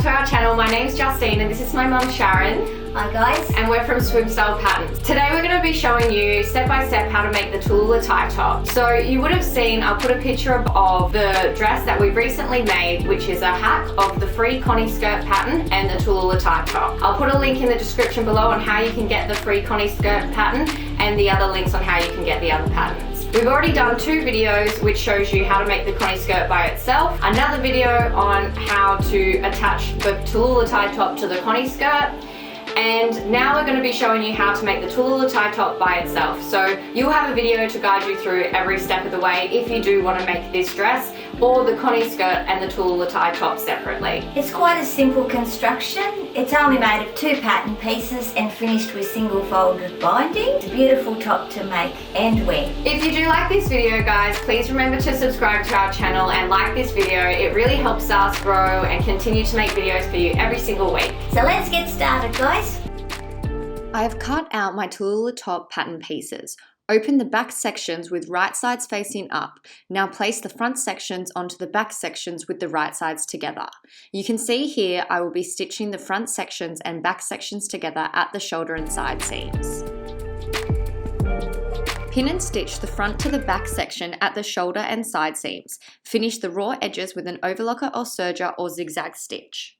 to our channel. My name's Justine and this is my mum Sharon. Hi guys. And we're from Swim Style Patterns. Today we're going to be showing you step by step how to make the Tallulah tie top. So you would have seen, I'll put a picture of the dress that we've recently made, which is a hack of the free Connie Skirt pattern and the Tallulah tie top. I'll put a link in the description below on how you can get the free Connie Skirt pattern and the other links on how you can get the other patterns. We've already done 2 videos which shows you how to make the Connie skirt by itself, another video on how to attach the Tallulah tie top to the Connie skirt, and now we're going to be showing you how to make the Tallulah tie top by itself. So you'll have a video to guide you through every step of the way if you do want to make this dress or the Connie skirt and the Tallulah tie top separately. It's quite a simple construction. It's only made of 2 pattern pieces and finished with single folded binding. It's a beautiful top to make and wear. If you do like this video, guys, please remember to subscribe to our channel and like this video. It really helps us grow and continue to make videos for you every single week. So let's get started, guys. I have cut out my Tallulah top pattern pieces. Open the back sections with right sides facing up. Now place the front sections onto the back sections with the right sides together. You can see here I will be stitching the front sections and back sections together at the shoulder and side seams. Pin and stitch the front to the back section at the shoulder and side seams. Finish the raw edges with an overlocker or serger or zigzag stitch.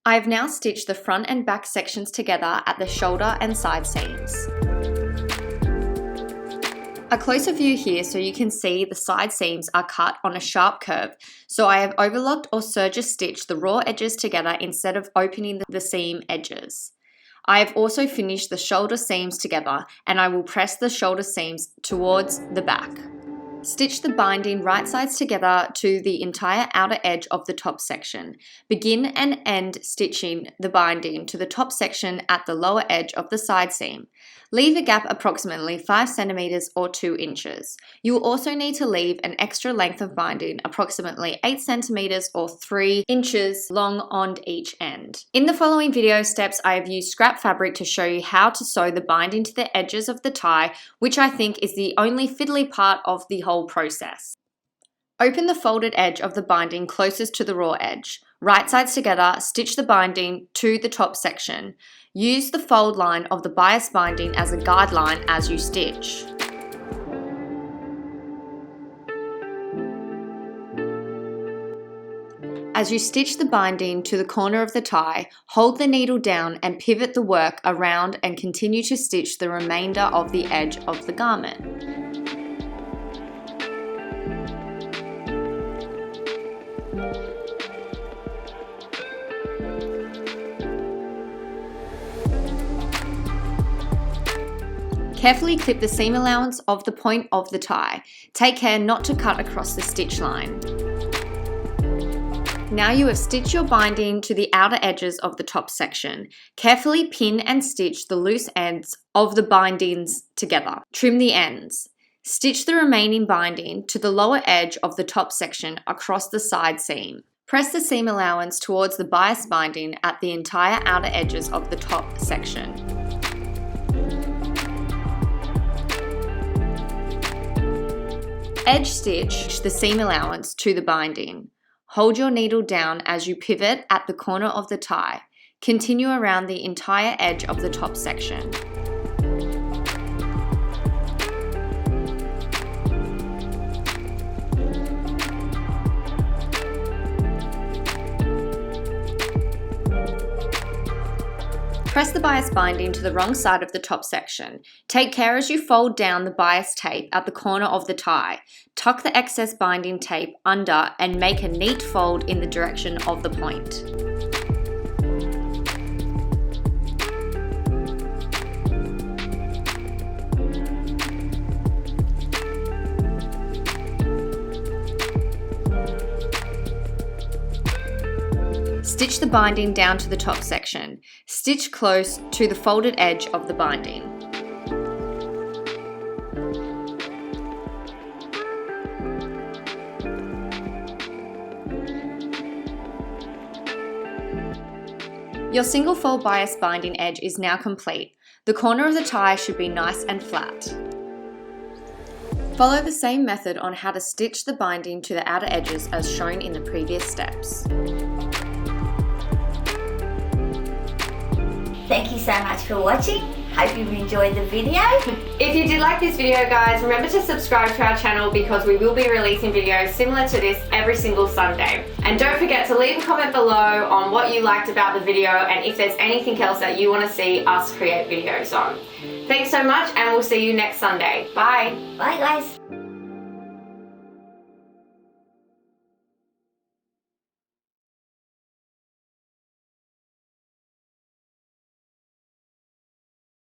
I have now stitched the front and back sections together at the shoulder and side seams. A closer view here so you can see the side seams are cut on a sharp curve, so I have overlocked or serger stitched the raw edges together instead of opening the seam edges. I have also finished the shoulder seams together and I will press the shoulder seams towards the back. Stitch the binding right sides together to the entire outer edge of the top section. Begin and end stitching the binding to the top section at the lower edge of the side seam. Leave a gap approximately 5 centimeters or 2 inches. You will also need to leave an extra length of binding, approximately 8 centimeters or 3 inches long on each end. In the following video steps, I have used scrap fabric to show you how to sew the binding to the edges of the tie, which I think is the only fiddly part of the whole process. Open the folded edge of the binding closest to the raw edge. Right sides together, stitch the binding to the top section. Use the fold line of the bias binding as a guideline as you stitch. As you stitch the binding to the corner of the tie, hold the needle down and pivot the work around and continue to stitch the remainder of the edge of the garment. Carefully clip the seam allowance of the point of the tie. Take care not to cut across the stitch line. Now you have stitched your binding to the outer edges of the top section. Carefully pin and stitch the loose ends of the bindings together. Trim the ends. Stitch the remaining binding to the lower edge of the top section across the side seam. Press the seam allowance towards the bias binding at the entire outer edges of the top section. Edge stitch the seam allowance to the binding. Hold your needle down as you pivot at the corner of the tie. Continue around the entire edge of the top section. Press the bias binding to the wrong side of the top section. Take care as you fold down the bias tape at the corner of the tie. Tuck the excess binding tape under and make a neat fold in the direction of the point. Stitch the binding down to the top section. Stitch close to the folded edge of the binding. Your single fold bias binding edge is now complete. The corner of the tie should be nice and flat. Follow the same method on how to stitch the binding to the outer edges as shown in the previous steps. so much for watching. Hope you've enjoyed the video. If you did like this video, guys, remember to subscribe to our channel because we will be releasing videos similar to this every single Sunday. And don't forget to leave a comment below on what you liked about the video and if there's anything else that you want to see us create videos on. Thanks so much, and we'll see you next Sunday. Bye. Bye guys.